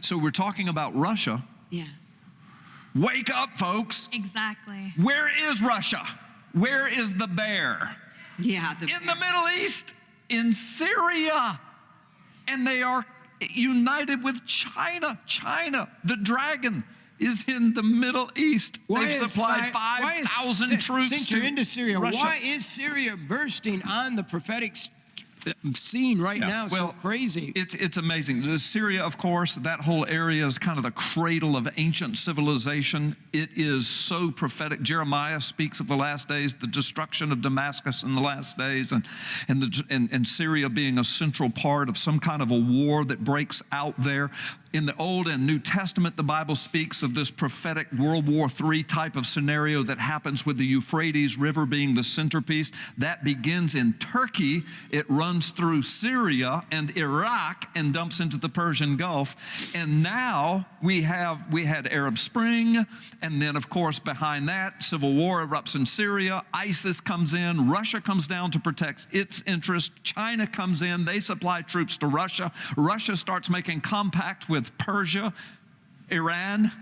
So we're talking about Russia. Yeah. Wake up, folks. Exactly. Where is Russia? Where is the bear? Yeah. In the Middle East, in Syria. And they are united with China. China, the dragon, is in the Middle East. They've supplied 5,000 troops since you're into Syria, Russia. why is Syria bursting on the prophetic scene right now? So crazy. It's amazing. Syria, of course, that whole area is kind of the cradle of ancient civilization. It is so prophetic. Jeremiah speaks of the last days, the destruction of Damascus in the last days, and Syria being a central part of some kind of a war that breaks out there. In the Old and New Testament, the Bible speaks of this prophetic World War III type of scenario that happens with the Euphrates River being the centerpiece. That begins in Turkey. It runs through Syria and Iraq and dumps into the Persian Gulf. And now we had Arab Spring, and then, of course, behind that, civil war erupts in Syria. ISIS comes in. Russia comes down to protect its interest. China comes in. They supply troops to Russia. Russia starts making compact with Persia, Iran.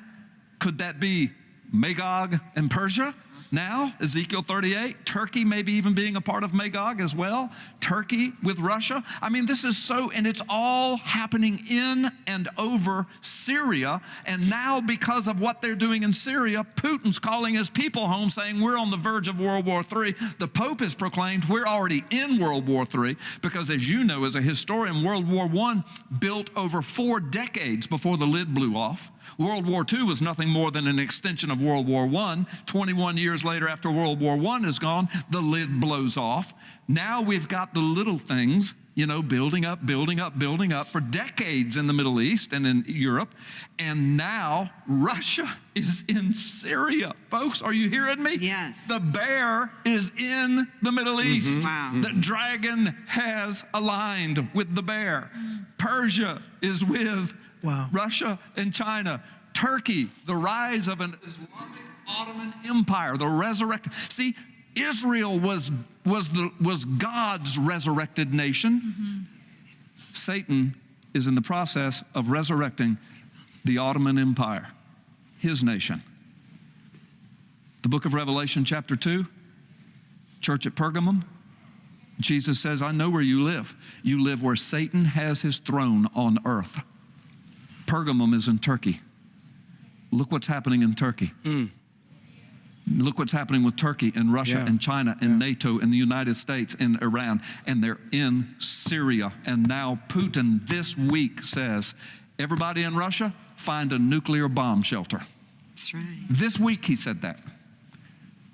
Could that be Magog and Persia? Now, Ezekiel 38, Turkey maybe even being a part of Magog as well. Turkey with Russia. I mean, this is so, and it's all happening in and over Syria. And now, because of what they're doing in Syria, Putin's calling his people home saying, we're on the verge of World War III. The Pope has proclaimed we're already in World War III because, as you know, as a historian, World War I built over 4 decades before the lid blew off. World War II was nothing more than an extension of World War I. 21 years later, after World War I is gone, the lid blows off. Now we've got the little things, you know, building up for decades in the Middle East and in Europe. And now Russia is in Syria. Folks, are you hearing me? Yes. The bear is in the Middle East. Wow. The dragon has aligned with the bear. Persia is with Russia and China. Turkey, the rise of an Islamic Ottoman Empire, the resurrected. See, Israel was God's resurrected nation. Satan is in the process of resurrecting the Ottoman Empire, his nation. The book of Revelation, chapter 2, church at Pergamum. Jesus says, I know where you live. You live where Satan has his throne on earth. Pergamum is in Turkey. Look what's happening in Turkey. Look what's happening with Turkey and Russia and China and NATO and the United States and Iran. And they're in Syria. And now Putin this week says, everybody in Russia, find a nuclear bomb shelter. That's right. This week he said that.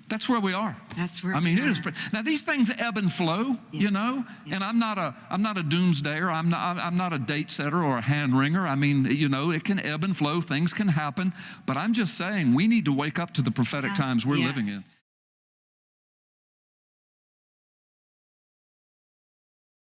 That's where we are. That's where I mean, we it is. are. Now these things ebb and flow, you know. And I'm not a doomsdayer. I'm not a date setter or a hand wringer. I mean, you know, it can ebb and flow. Things can happen. But I'm just saying we need to wake up to the prophetic times we're living in.